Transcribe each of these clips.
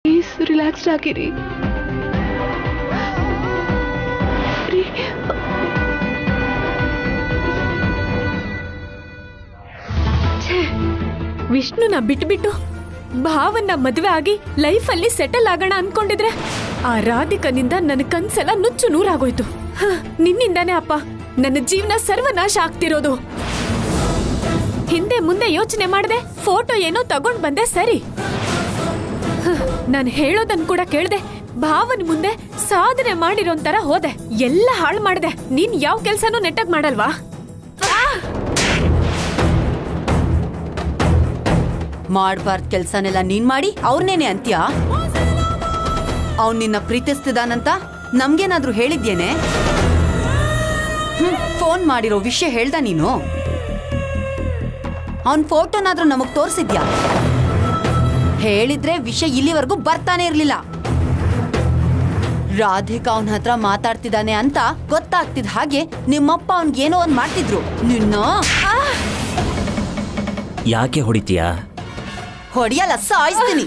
Please relaxed ಆಗಿರಿ. ವಿಷ್ಣುನ ಬಿಟ್ಬಿಟ್ಟು ಭಾವನ್ನ ಮದುವೆ ಆಗಿ ಲೈಫಲ್ಲಿ ಸೆಟಲ್ ಆಗೋಣ ಅನ್ಕೊಂಡಿದ್ರೆ ಆ ರಾಧಿಕನಿಂದ ನನ್ನ ಕನ್ಸೆಲ್ಲ ನುಚ್ಚು ನೂರಾಗೋಯ್ತು. ನಿನ್ನಿಂದಾನೇ ಅಪ್ಪ ನನ್ನ ಜೀವನ ಸರ್ವನಾಶ ಆಗ್ತಿರೋದು. ಹಿಂದೆ ಮುಂದೆ ಯೋಚನೆ ಮಾಡದೆ ಫೋಟೋ ಏನೋ ತಗೊಂಡ್ ಬಂದೆ ಸರಿ. ನಾನು ಹೇಳೋದನ್ ಕೂಡ ಕೇಳ್ದೆ ಭಾವನ್ ಮುಂದೆ ಸಾಧನೆ ಮಾಡಿರೋಂತರ ಹೋದೆ. ಎಲ್ಲ ಹಾಳು ಮಾಡ್ದೆ. ನೀನ್ ಯಾವ ಕೆಲ್ಸನೂ ನೆಟ್ಟಗ್ ಮಾಡಲ್ವಾ? ಮಾಡ್ಬಾರ್ದು ಕೆಲ್ಸನೆಲ್ಲ ನೀನ್ ಮಾಡಿ ಅವ್ರನ್ನೇನೆ ಅಂತ್ಯ. ಅವ್ನ್ ನಿನ್ನ ಪ್ರೀತಿಸ್ತಿದಾನಂತ ನಮ್ಗೇನಾದ್ರೂ ಹೇಳಿದ್ಯೇನೆ? ಫೋನ್ ಮಾಡಿರೋ ವಿಷಯ ಹೇಳ್ದ ನೀನು? ಅವನ್ ಫೋಟೋನಾದ್ರೂ ನಮಗ್ ತೋರ್ಸಿದ್ಯಾ? ಹೇಳಿದ್ರೆ ವಿಷಯ ಇಲ್ಲಿವರೆಗೂ ಬರ್ತಾನೆ ಇರ್ಲಿಲ್ಲ. ರಾಧಿಕಾ ಅವನ ಹತ್ರ ಮಾತಾಡ್ತಿದ್ದಾನೆ ಅಂತ ಗೊತ್ತಾಗ್ತಿದ್ ಹಾಗೆ ನಿಮ್ಮಪ್ಪ ಅವನ್ಗೇನೋ ಒಂದ್ ಮಾಡ್ತಿದ್ರು. ನಿನ್ನ ಯಾಕೆ ಹೊಡಿತೀಯಾ? ಹೊಡಿಯಲ್ಲ, ಸಾಯಿಸ್ತೀನಿ.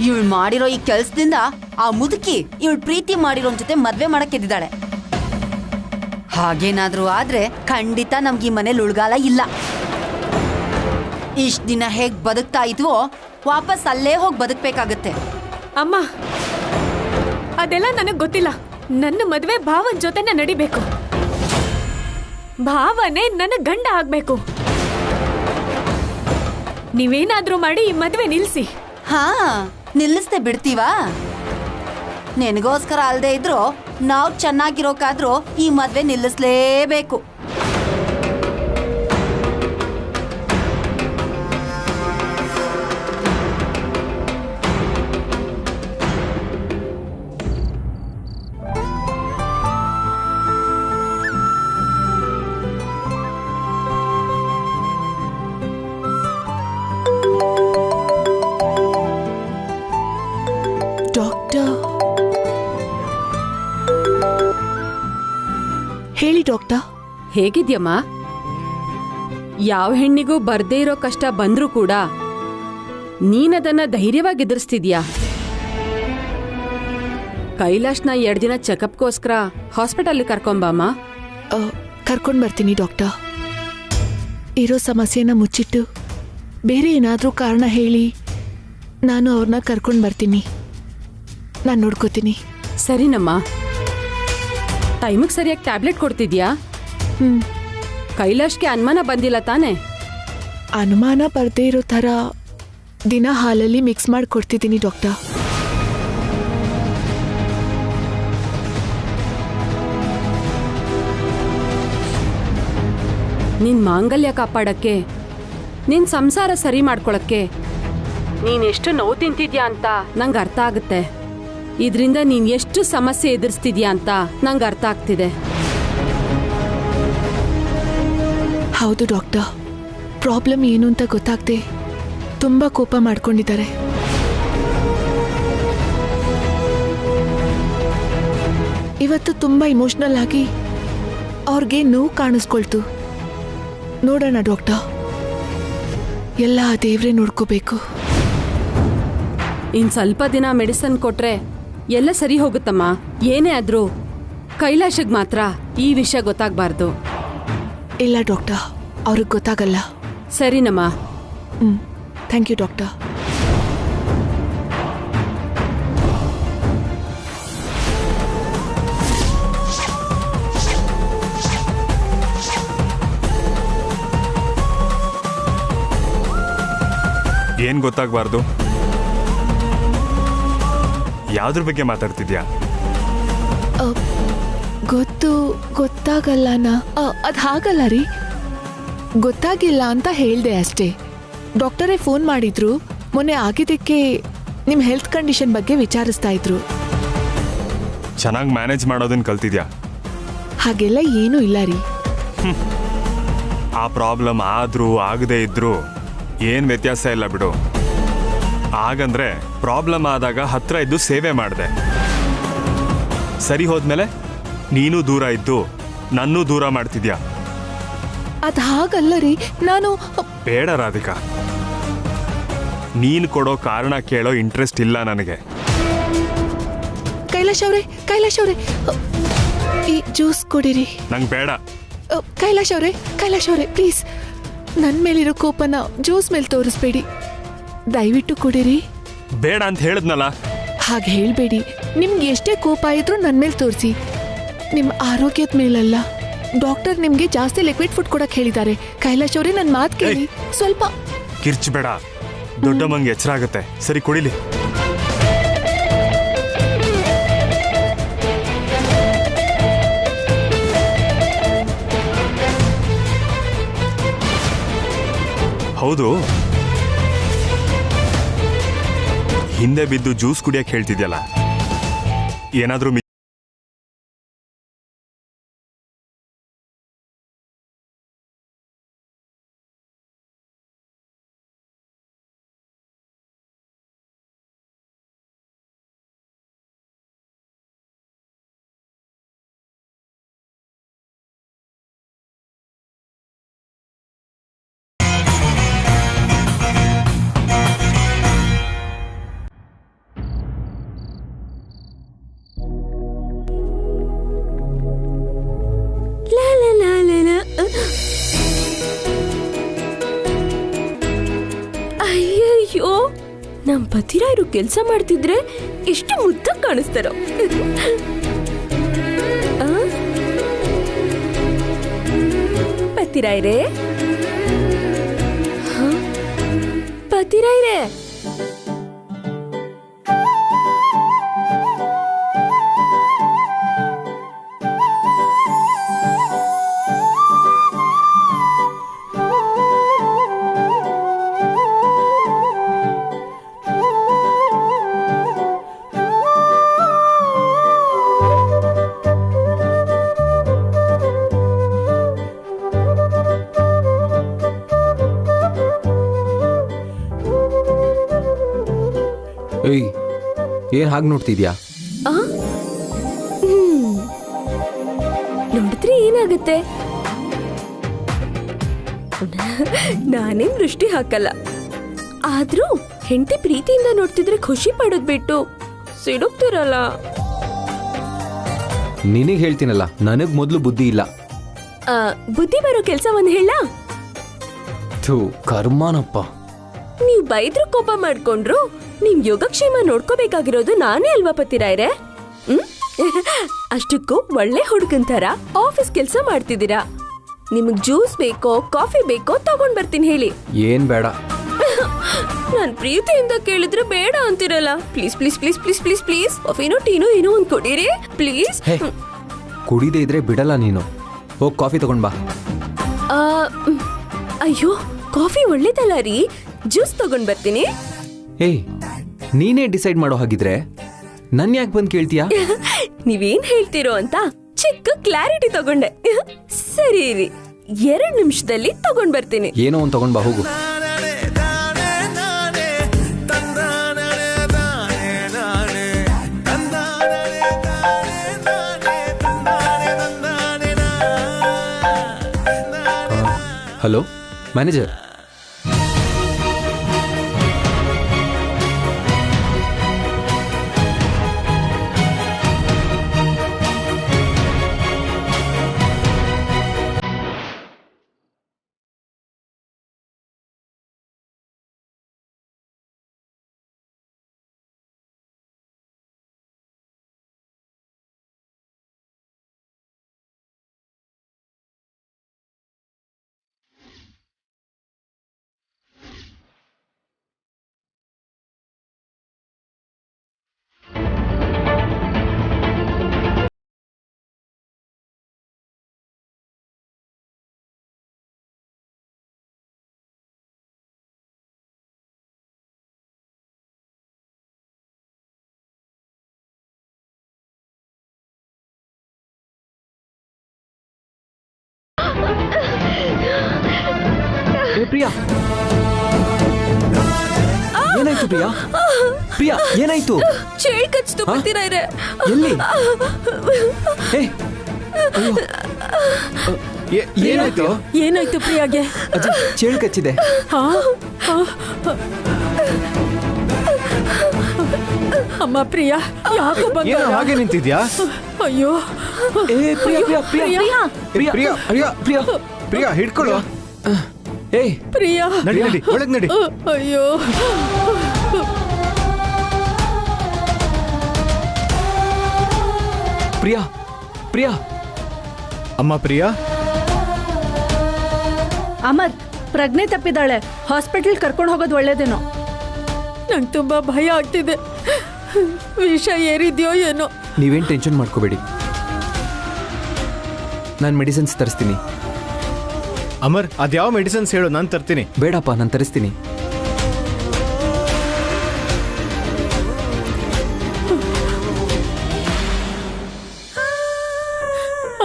ಇವಳು ಮಾಡಿರೋ ಈ ಕೆಲ್ಸದಿಂದ ಆ ಮುದುಕಿ ಇವಳು ಪ್ರೀತಿ ಮಾಡಿರೋ ಜೊತೆ ಮದ್ವೆ ಮಾಡಕ್ಕೆದ್ದಿದ್ದಾಳೆ. ಹಾಗೇನಾದ್ರೂ ಆದ್ರೆ ಖಂಡಿತ ನಮ್ಗೆ ಈ ಮನೇಲಿ ಉಳ್ಗಾಲ ಇಲ್ಲ. ಇಷ್ಟ ದಿನ ಹೇಗ್ ಬದುಕ್ತಾ ಇದ್ವೋ ವಾಪಸ್ ಅಲ್ಲೇ ಹೋಗಿ ಬದುಕ್ಬೇಕಾಗತ್ತೆ. ಅಮ್ಮ, ಅದೆಲ್ಲ ನನಗ್ ಗೊತ್ತಿಲ್ಲ. ನನ್ನ ಮದ್ವೆ ಭಾವನ್ ಜೊತೆನೆ ನಡಿಬೇಕು. ಭಾವನೆ ನನ್ನ ಗಂಡ ಆಗ್ಬೇಕು. ನೀವೇನಾದ್ರೂ ಮಾಡಿ ಈ ಮದ್ವೆ ನಿಲ್ಸಿ. ಹಾ, ನಿಲ್ಲಿಸ್ದೆ ಬಿಡ್ತೀವಾ? ನಿನಗೋಸ್ಕರ ಅಲ್ದೇ ಇದ್ರು ನಾವ್ ಚೆನ್ನಾಗಿರೋಕಾದ್ರೂ ಈ ಮದ್ವೆ ನಿಲ್ಲಿಸ್ಲೇಬೇಕು. ಹೇಳಿ ಡಾಕ್ಟರ್. ಹೇಗಿದ್ಯಮ್ಮ? ಯಾವ ಹೆಣ್ಣಿಗೂ ಬರ್ದೇ ಇರೋ ಕಷ್ಟ ಬಂದ್ರೂ ಕೂಡ ನೀನದನ್ನ ಧೈರ್ಯವಾಗಿ ಎದುರಿಸ್ತಿದ್ಯಾ. ಕೈಲಾಶ್ನ 2 ದಿನ ಚೆಕಪ್ಗೋಸ್ಕರ ಹಾಸ್ಪಿಟಲ್ ಕರ್ಕೊಂಬಮ್ಮ. ಕರ್ಕೊಂಡ್ ಬರ್ತೀನಿ ಡಾಕ್ಟರ್. ಇರೋ ಸಮಸ್ಯೆನ ಮುಚ್ಚಿಟ್ಟು ಬೇರೆ ಏನಾದ್ರೂ ಕಾರಣ ಹೇಳಿ ನಾನು ಅವ್ರನ್ನ ಕರ್ಕೊಂಡ್ ಬರ್ತೀನಿ. ನಾನು ನೋಡ್ಕೋತೀನಿ. ಸರಿನಮ್ಮ. ಟೈಮಿಗೆ ಸರಿಯಾಗಿ ಟ್ಯಾಬ್ಲೆಟ್ ಕೊಡ್ತಿದ್ಯಾ? ಕೈಲಾಶ್ಗೆ ಅನುಮಾನ ಬಂದಿಲ್ಲ ತಾನೆ? ಅನುಮಾನ ಬರ್ದೇ ಇರೋ ಥರ ದಿನ ಹಾಲಲ್ಲಿ ಮಿಕ್ಸ್ ಮಾಡಿ ಕೊಡ್ತಿದ್ದೀನಿ ಡಾಕ್ಟರ್. ನಿನ್ ಮಾಂಗಲ್ಯ ಕಾಪಾಡಕ್ಕೆ, ನಿನ್ ಸಂಸಾರ ಸರಿ ಮಾಡ್ಕೊಳಕ್ಕೆ ನೀನೆಷ್ಟು ನೋವು ತಿಂತಿದ್ಯಾ ಅಂತ ನಂಗೆ ಅರ್ಥ ಆಗುತ್ತೆ. ಇದರಿಂದ ನೀನ್ ಎಷ್ಟು ಸಮಸ್ಯೆ ಎದುರಿಸ್ತಿದ್ಯಾ ಅಂತ ನಂಗೆ ಅರ್ಥ ಆಗ್ತಿದೆ. ಹೌದು ಡಾಕ್ಟರ್, ಪ್ರಾಬ್ಲಮ್ ಏನು ಅಂತ ಗೊತ್ತಾಗದೆ ತುಂಬ ಕೋಪ ಮಾಡ್ಕೊಂಡಿದ್ದಾರೆ. ಇವತ್ತು ತುಂಬ ಇಮೋಷನಲ್ ಆಗಿ ಅವ್ರಿಗೆ ನೋವು ಕಾಣಿಸ್ಕೊಳ್ತು. ನೋಡೋಣ ಡಾಕ್ಟರ್, ಎಲ್ಲ ದೇವ್ರೇ ನೋಡ್ಕೋಬೇಕು. ಇನ್ ಸ್ವಲ್ಪ ದಿನ ಮೆಡಿಸನ್ ಕೊಟ್ರೆ ಎಲ್ಲ ಸರಿ ಹೋಗುತ್ತಮ್ಮ. ಏನೇ ಆದ್ರೂ ಕೈಲಾಶಗ್ ಮಾತ್ರ ಈ ವಿಷಯ ಗೊತ್ತಾಗಬಾರ್ದು. ಇಲ್ಲ ಡಾಕ್ಟರ್, ಅವ್ರಿಗೆ ಗೊತ್ತಾಗಲ್ಲ. ಸರಿನಮ್ಮ. Thank you doctor. ಏನ್ ಗೊತ್ತಾಗಬಾರ್ದು? ಯಾವ್ದ್ರ ಬಗ್ಗೆ ಮಾತಾಡ್ತಿದ್ಯಾ? ಗೊತ್ತಾಗಲ್ಲನಾ? ಅದು ಹಾಗಲ್ಲ ರೀ, ಗೊತ್ತಾಗಿಲ್ಲ ಅಂತ ಹೇಳ್ದೆ ಅಷ್ಟೇ. ಡಾಕ್ಟರೇ ಫೋನ್ ಮಾಡಿದ್ರು. ಮೊನ್ನೆ ಆಗಿದ್ದಕ್ಕೆ ನಿಮ್ಮ ಹೆಲ್ತ್ ಕಂಡೀಷನ್ ಬಗ್ಗೆ ವಿಚಾರಿಸ್ತಾ ಇದ್ರು. ಚೆನ್ನಾಗಿ ಮ್ಯಾನೇಜ್ ಮಾಡೋದನ್ನ ಕಲ್ತಿದ್ಯಾ? ಹಾಗೆಲ್ಲ ಏನೂ ಇಲ್ಲ ರೀ. ಆ ಪ್ರಾಬ್ಲಮ್ ಆದ್ರೂ ಆಗದೆ ಇದ್ರು ಏನ್ ವ್ಯತ್ಯಾಸ ಇಲ್ಲ ಬಿಡು. ಹಾಗಂದ್ರೆ ಪ್ರಾಬ್ಲಮ್ ಆದಾಗ ಹತ್ರ ಇದ್ದು ಸೇವೆ ಮಾಡಿದೆ, ಸರಿ ಹೋದ್ಮೇಲೆ ನೀನು ದೂರ ಇದ್ದು ನನ್ನೂ ದೂರ ಮಾಡ್ತಿದ್ಯಾ. ಅದು ಹಾಗಲ್ಲ ರೀ. ನಾನು ಬೇಡ ರಾಧಿಕಾ, ನೀನು ಕೊಡೋ ಕಾರಣ ಕೇಳೋ ಇಂಟ್ರೆಸ್ಟ್ ಇಲ್ಲ ನನಗೆ. ಕೈಲಾಶ್ ಅವರೇ ಈ ಜ್ಯೂಸ್ ಕೊಡಿರಿ. ನಂಗೆ ಬೇಡ. ಕೈಲಾಶ್ ಅವರೇ ಪ್ಲೀಸ್ ನನ್ನ ಮೇಲಿರೋ ಕೋಪನ ಜ್ಯೂಸ್ ಮೇಲೆ ತೋರಿಸ್ಬೇಡಿ, ದಯವಿಟ್ಟು ಕುಡಿರಿ. ಬೇಡ ಅಂತ ಹೇಳಿದ್ನಲ್ಲ. ಹಾಗೆ ಹೇಳ್ಬೇಡಿ. ನಿಮ್ಗೆ ಎಷ್ಟೇ ಕೋಪ ಇದ್ರೂ ನನ್ನ ಮೇಲೆ ತೋರಿಸಿ, ನಿಮ್ಮ ಆರೋಗ್ಯದ ಮೇಲಲ್ಲ. ಡಾಕ್ಟರ್ ನಿಮ್ಗೆ ಜಾಸ್ತಿ ಲಿಕ್ವಿಡ್ ಫುಡ್ ಕೊಡಕ್ ಹೇಳಿದ್ದಾರೆ. ಕೈಲಾಶ್ ಅವರೇ ನನ್ನ ಮಾತು ಕೇಳಿ. ಸ್ವಲ್ಪ ಕಿರ್ಚಬೇಡ, ದೊಡ್ಡಮ್ಮಂಗೆ ಎಚ್ಚರ ಆಗುತ್ತೆ. ಸರಿ ಕುಡಿಲಿ. ಹೌದು, ಹಿಂದೆ ಬಿದ್ದು ಜ್ಯೂಸ್ ಕುಡಿಯಕ್ಕೆ ಹೇಳ್ತಿದ್ಯಲ್ಲ, ಏನಾದ್ರೂ ಅಯ್ಯಯ್ಯೋ, ನಮ್ ಪತಿರಾಯರು ಕೆಲಸ ಮಾಡ್ತಿದ್ರೆ ಎಷ್ಟು ಮುದ್ದಾಗಿ ಕಾಣಿಸ್ತಾರೋ. ಪತಿರಾಯ್ರೆ, ಪತಿರಾಯ್ರೆ, ಏಯ್, ಏನ್ ಹಾಗೆ ನೋಡ್ತಿದ್ಯಾ? ನೋಡಿದ್ರೆ ಏನಾಗುತ್ತೆ? ನಾನೇನ್ ದೃಷ್ಟಿ ಹಾಕಲ್ಲ, ಆದ್ರೂ ಹೆಂಡತಿ ಪ್ರೀತಿಯಿಂದ ನೋಡ್ತಿದ್ರೆ ಖುಷಿ ಪಡೋದ್ ಬಿಟ್ಟು ಸಿಡುಕ್ತಿರಲ್ಲ. ನಿನಗೆ ಹೇಳ್ತೀನಲ್ಲ, ನನಗ್ ಮೊದ್ಲು ಬುದ್ಧಿ ಇಲ್ಲ. ಬುದ್ಧಿ ಬರೋ ಕೆಲ್ಸ ಒಂದ್ ಹೇಳ. ಥೂ, ಕರ್ಮನಪ್ಪ. ನೀವ್ ಬೈದ್ರು ಕೋಪ ಮಾಡ್ಕೊಂಡ್ರು ನಿಮ್ ಯೋಗಕ್ಷೇಮ ನೋಡ್ಕೋಬೇಕಾಗಿರೋದು ನಾನೇ ಅಲ್ವಾ ಪತಿರಾಯ್ರೆ? ಅಷ್ಟಕ್ಕೂ ಒಳ್ಳೆ ಹುಡುಗಂತರ ಆಫೀಸ್ ಕೆಲ್ಸ ಮಾಡ್ತಿದ್ದೀರಾ. ನಿಮಗ್ ಜ್ಯೂಸ್ ಬೇಕೋ ಕಾಫಿ ಬೇಕೋ ತಗೊಂಡ್ ಬರ್ತೀನಿ ಹೇಳಿ. ಏನ್ ಬೇಡ. ನಾನ್ ಪ್ರೀತಿಯಿಂದ ಕೇಳಿದ್ರೆ ಬೇಡ ಅಂತಿರಲ್ಲ. Please please please please please please ಕಾಫಿನೋ ಟೀನೋ ಏನೋ ಒಂದ್ ಕೊಡಿರಿ ಪ್ಲೀಸ್. ಕುಡಿದೇ ಇದ್ರೆ ಬಿಡಲ್ಲ ನೀನು. ಹೋಗ್ ಕಾಫಿ ತಗೊಂಡ್ ಬಾ. ಅಯ್ಯೋ, ಕಾಫಿ ಒಳ್ಳೇದಲ್ಲ ರೀ, ಜ್ಯೂಸ್ ತಗೊಂಡ್ ಬರ್ತೀನಿ. ಏಯ್, ನೀನೇ ಡಿಸೈಡ್ ಮಾಡೋ ಹಾಗಿದ್ರೆ ನನ್ ಯಾಕೆ ಬಂದ್ ಕೇಳ್ತೀಯಾ? ನೀವೇನ್ ಹೇಳ್ತೀರೋ ಅಂತ ಚಿಕ್ಕ ಕ್ಲಾರಿಟಿ ತಗೊಂಡೆ. ಸರಿ ರೀ, 2 ನಿಮಿಷದಲ್ಲಿ ತಗೊಂಡ್ ಬರ್ತೀನಿ. ಏನೋ ಒಂದ್ ತಗೊಂಡ್ ಬಾ, ಹೋಗು. Hello manager. ಪ್ರಿಯಾ, ಏನಾಯ್ತು ಪ್ರಿಯಾ? ಪ್ರಿಯಾ, ಏನಾಯ್ತು? ಚೇಳು ಕಚ್ಚಿತು ಪತಿರಾಯ್ರೆ. ಎಲ್ಲಿ? ಏನಾಯ್ತು? ಏನಾಯ್ತು ಪ್ರಿಯಾಗೆ? ಚೇಳು ಕಚ್ಚಿದೆ. ಅಮ್ಮ ಪ್ರಿಯಾ, ಯಾಕೋ ಏನೋ ಬಂಗಾರ? ಹಾಗೆ ನಿಂತಿದ್ಯಾ? ಅಯ್ಯೋ ಪ್ರಿಯಾ ಹಿಡ್ಕೊಳ್ಳು. ಏಯ್ ಪ್ರಿಯಾ, ನಡಿ ನಡಿ, ಒಳಗ್ ನಡಿ. ಅಯ್ಯೋ ಪ್ರಿಯಾ ಪ್ರಿಯಾ ಅಮ್ಮ ಪ್ರಿಯಾ, ಅಮರ್, ಪ್ರಜ್ಞೆ ತಪ್ಪಿದಾಳೆ. ಹಾಸ್ಪಿಟಲ್ ಕರ್ಕೊಂಡು ಹೋಗೋದು ಒಳ್ಳೇದೇನೋ. ನಂಗೆ ತುಂಬಾ ಭಯ ಆಗ್ತಿದೆ. ವಿಷ ಏರಿದ್ಯೋ ಏನೋ. ನೀವೇನು ಟೆನ್ಷನ್ ಮಾಡ್ಕೋಬೇಡಿ, ನಾನು ಮೆಡಿಸಿನ್ಸ್ ತರಿಸ್ತೀನಿ. ಅಮರ್ ಅದ್ಯಾವ ಮೆಡಿಸಿನ್ಸ್ ಹೇಳು, ನಾನು ತರ್ತೀನಿ. ಬೇಡಪ್ಪ, ನಾನು ತರಿಸ್ತೀನಿ.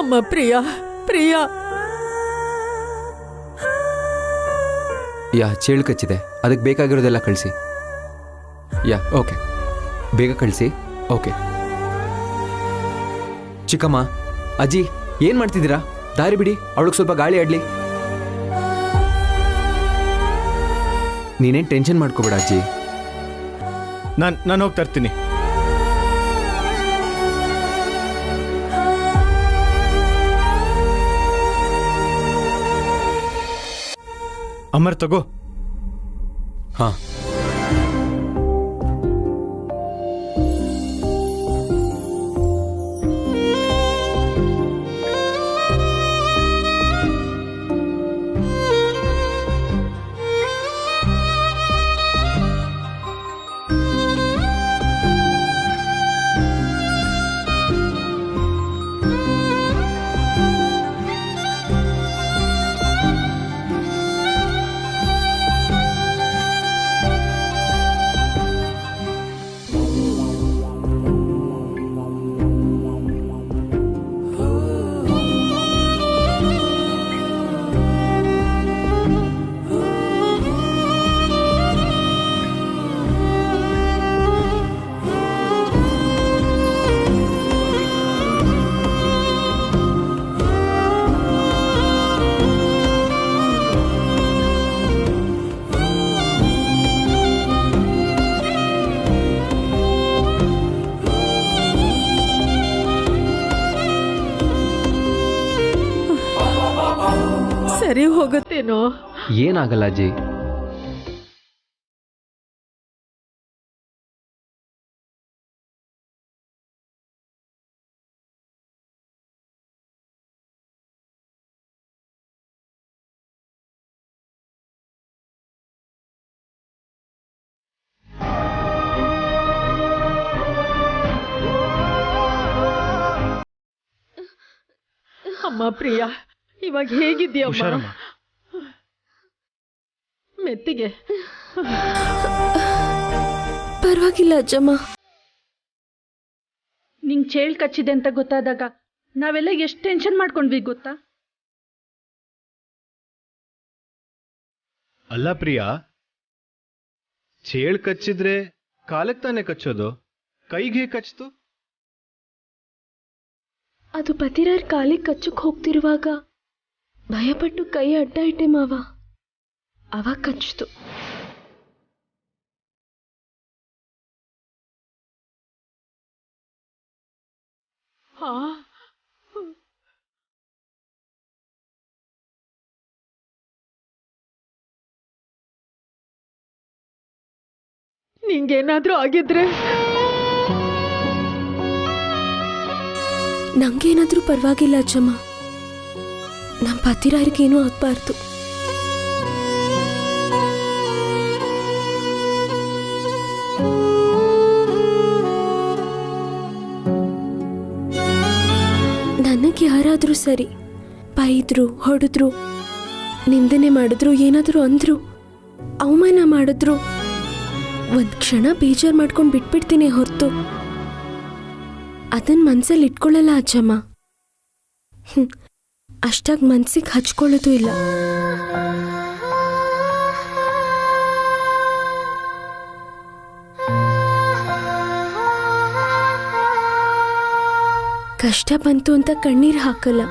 ಅಮ್ಮ ಪ್ರಿಯಾ, ಪ್ರಿಯಾ. ಯಾ ಚೇಳು ಕಚ್ಚಿದೆ, ಅದಕ್ಕೆ ಬೇಕಾಗಿರೋದೆಲ್ಲ ಕಳಿಸಿ. ಯಾ ಓಕೆ, ಬೇಗ ಕಳಿಸಿ. ಓಕೆ. ಚಿಕ್ಕಮ್ಮ, ಅಜ್ಜಿ ಏನು ಮಾಡ್ತಿದ್ದೀರಾ? ದಾರಿ ಬಿಡಿ, ಅವಳಿಗೆ ಸ್ವಲ್ಪ ಗಾಳಿ ಆಡಲಿ. ನೀನೇನು ಟೆನ್ಷನ್ ಮಾಡ್ಕೋಬೇಡ ಅಜ್ಜಿ. ನಾನು ಹೋಗಿ ತರ್ತೀನಿ. ಅಮರ್ ತಗೋ. ಹಾಂ. ಸರಿ ಹೋಗುತ್ತೇನೋ? ಏನಾಗಲ್ಲ ಅಜ್ಜಿ. ಅಮ್ಮ ಪ್ರಿಯಾ, ಇವಾಗ ಹೇಗಿದ್ಯಮ್ಮ? ಹುಷಾರಮ್ಮ. ಮೆತ್ತಿಗೆ. ಪರವಾಗಿಲ್ಲ ಅಜ್ಜಮ್ಮ. ನಿಂಗೆ ಚೇಳು ಕಚ್ಚಿದೆ ಅಂತ ಗೊತ್ತಾದಾಗ ನಾವೆಲ್ಲ ಎಷ್ಟು ಟೆನ್ಷನ್ ಮಾಡ್ಕೊಂಡ್ವಿ ಗೊತ್ತಾ? ಅಲ್ಲ ಪ್ರಿಯಾ, ಚೇಳು ಕಚ್ಚಿದ್ರೆ ಕಾಲಕ್ಕೆ ತಾನೇ ಕಚ್ಚೋದು, ಕೈಗೆ ಹೇಗೆ ಕಚ್ತು? ಅದು ಪತಿರಾರ್ ಕಾಲಿಗೆ ಕಚ್ಚಕ್ ಹೋಗ್ತಿರುವಾಗ ಭಯಪಟ್ಟು ಕೈ ಅಡ್ಡ ಇಟ್ಟೆ ಮಾವ, ಅವಾಗ ಕಚ್ಚಿತು. ನಿಂಗೇನಾದ್ರೂ ಆಗಿದ್ರೆ? ನಂಗೇನಾದ್ರೂ ಪರವಾಗಿಲ್ಲ ಅಜ್ಜಮ್ಮ, ನಮ್ಮ ಪತಿರಾರ್ಗೇನೂ ಆಗ್ಬಾರ್ದು. ನನಗೆ ಯಾರಾದ್ರೂ ಸರಿ ಬೈದ್ರು, ಹೊಡೆದ್ರು, ನಿಂದನೆ ಮಾಡಿದ್ರು, ಏನಾದರೂ ಅಂದ್ರು, ಅವಮಾನ ಮಾಡಿದ್ರು, ಒಂದು ಕ್ಷಣ ಬೇಜಾರು ಮಾಡ್ಕೊಂಡು ಬಿಟ್ಬಿಡ್ತೀನಿ ಹೊರತು ಅದನ್ನ ಮನ್ಸಲ್ಲಿ ಇಟ್ಕೊಳ್ಳಲ್ಲ ಅಜ್ಜಮ್ಮ. ಅಷ್ಟಾಗಿ ಮನ್ಸಿಗೆ ಹಚ್ಕೊಳ್ಳೋದು ಇಲ್ಲ. ಕಷ್ಟ ಬಂತು ಅಂತ ಕಣ್ಣೀರು ಹಾಕಲ್ಲ,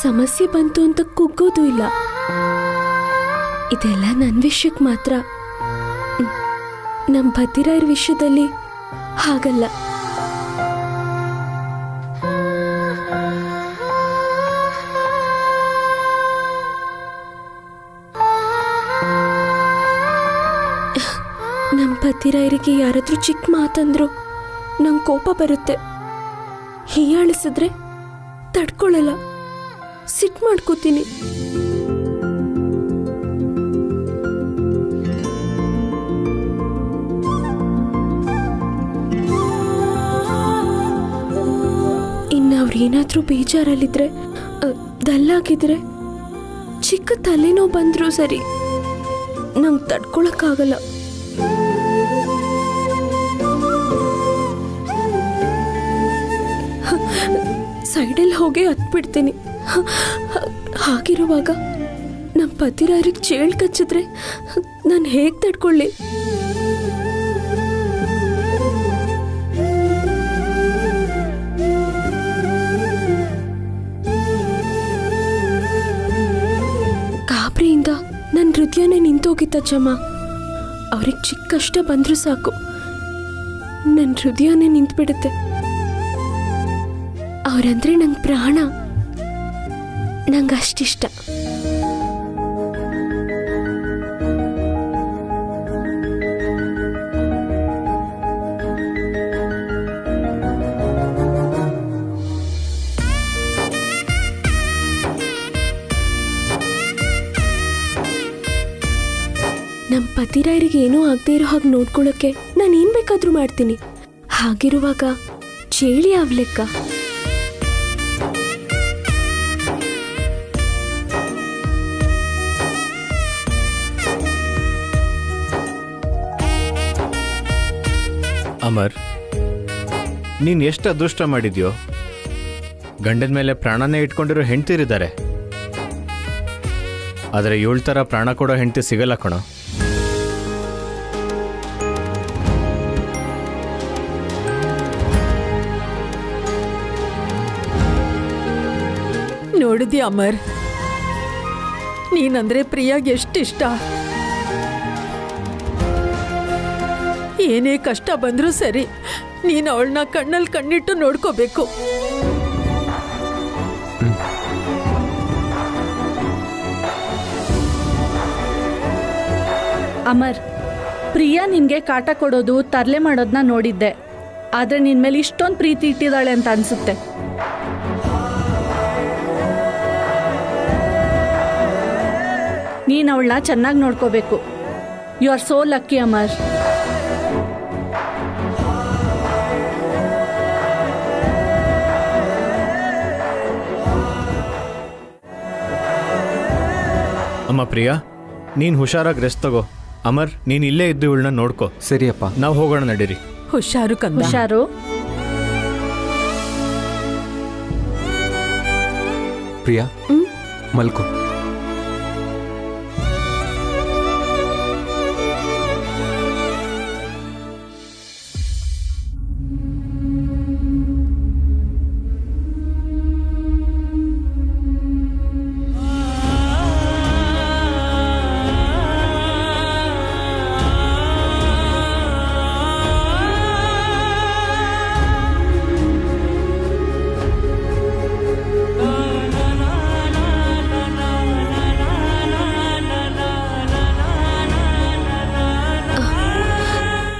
ಸಮಸ್ಯೆ ಬಂತು ಅಂತ ಕುಗ್ಗೋದು ಇಲ್ಲ. ಇದೆಲ್ಲ ನನ್ನ ವಿಷಯಕ್ಕೆ ಮಾತ್ರ. ನಮ್ಮ ಭದ್ರಾಯರ ವಿಷಯದಲ್ಲಿ ಹಾಗಲ್ಲ. ನಮ್ಮ ಪತಿರಾಯರಿಗೆ ಯಾರಾದ್ರೂ ಚಿಕ್ಕ ಮಾತಂದ್ರು ನಂಗೆ ಕೋಪ ಬರುತ್ತೆ. ಹೀಯಾಳಿಸಿದ್ರೆ ತಡ್ಕೊಳ್ಳಲ್ಲ, ಸಿಟ್ ಮಾಡ್ಕೋತೀನಿ. ಇನ್ನು ಅವ್ರೇನಾದ್ರೂ ಬೇಜಾರಲ್ಲಿದ್ರೆ, ಡಲ್ಲಾಗಿದ್ರೆ, ಚಿಕ್ಕ ತಲೆನೋವು ಬಂದ್ರೂ ಸರಿ, ನಂಗೆ ತಡ್ಕೊಳಕ್ಕಾಗಲ್ಲ. ಸೈಡಲ್ಲಿ ಹೋಗಿ ಹತ್ಬಿಡ್ತೀನಿ. ಹಾಗಿರುವಾಗ ನಮ್ಮ ಪತಿರಾಯರಿಗೆ ಚೇಳು ಕಚ್ಚಿದ್ರೆ ನಾನು ಹೇಗೆ ತಡ್ಕೊಳ್ಳಿ? ಗಾಬರಿಯಿಂದ ನನ್ನ ಹೃದಯನೇ ನಿಂತೋಗಿತ್ತಜ್ಜಮ್ಮ. ಅವ್ರಿಗೆ ಚಿಕ್ಕ ಕಷ್ಟ ಬಂದರೂ ಸಾಕು, ನನ್ನ ಹೃದಯನೇ ನಿಂತ್ಬಿಡುತ್ತೆ. ಅವರಂದ್ರೆ ನಂಗೆ ಪ್ರಾಣ, ನಂಗೆ ಅಷ್ಟಿಷ್ಟ. ನಮ್ಮ ಪತಿರಾಯರಿಗೆ ಏನೂ ಆಗದೆ ಇರೋ ಹಾಗೆ ನೋಡ್ಕೊಳ್ಳೋಕ್ಕೆ ನಾನು ಏನು ಬೇಕಾದರೂ ಮಾಡ್ತೀನಿ. ಹಾಗಿರುವಾಗ ಚೇಳಿ ಆಗ್ಲೆಕ್ಕ? ಅಮರ್, ನೀನು ಎಷ್ಟು ಅದೃಷ್ಟ ಮಾಡಿದ್ಯೋ. ಗಂಡನ ಮೇಲೆ ಪ್ರಾಣನೇ ಇಟ್ಕೊಂಡಿರೋ ಹೆಂಡ್ತಿರಿದ್ದಾರೆ, ಆದರೆ 7 ಥರ ಪ್ರಾಣ ಕೊಡೋ ಹೆಂಡ್ತಿ ಸಿಗಲ್ಲ ಕಣೋ. ನೋಡಿದ್ಯಾ ಅಮರ್, ನೀನಂದ್ರೆ ಪ್ರಿಯಾಗೆ ಎಷ್ಟಿಷ್ಟ. ಏನೇ ಕಷ್ಟ ಬಂದರೂ ಸರಿ, ನೀನು ಅವಳನ್ನ ಕಣ್ಣಲ್ಲಿ ಕಣ್ಣಿಟ್ಟು ನೋಡ್ಕೋಬೇಕು. ಅಮರ್, ಪ್ರಿಯಾ ನಿನ್ಗೆ ಕಾಟ ಕೊಡೋದು, ತರಲೆ ಮಾಡೋದನ್ನ ನೋಡಿದ್ದೆ. ಆದ್ರೆ ನಿನ್ ಮೇಲೆ ಇಷ್ಟೊಂದು ಪ್ರೀತಿ ಇಟ್ಟಿದ್ದಾಳೆ ಅಂತ ಅನ್ಸುತ್ತೆ. ನೀನು ಅವಳನ್ನ ಚೆನ್ನಾಗಿ ನೋಡ್ಕೋಬೇಕು. You are so lucky Amar. ಅಮ್ಮ ಪ್ರಿಯಾ, ನೀನು ಹುಷಾರಾಗಿ ರೆಸ್ಟ್ ತಗೋ. ಅಮರ್, ನೀನು ಇಲ್ಲೇ ಇದ್ದು ಇವಳನ್ನ ನೋಡ್ಕೋ. ಸರಿಯಪ್ಪ, ನಾವು ಹೋಗೋಣ, ನಡೀರಿ. ಹುಷಾರು ಕಂದ. ಹುಷಾರು. ಪ್ರಿಯಾ, ಮಲ್ಕೋ.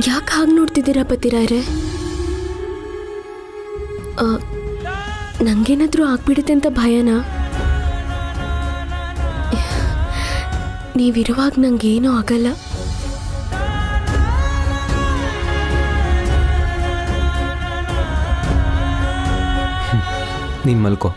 ಯಾಕೆ ಹಾಗೆ ನೋಡ್ತಿದ್ದೀರಾ ಪತಿರಾಯರೇ? ನಂಗೇನಾದ್ರೂ ಆಗ್ಬಿಡುತ್ತೆ ಅಂತ ಭಯನಾ? ನೀವಿರುವಾಗ ನಂಗೇನೂ ಆಗಲ್ಲ. ನೀನು ಮಲ್ಕೋ.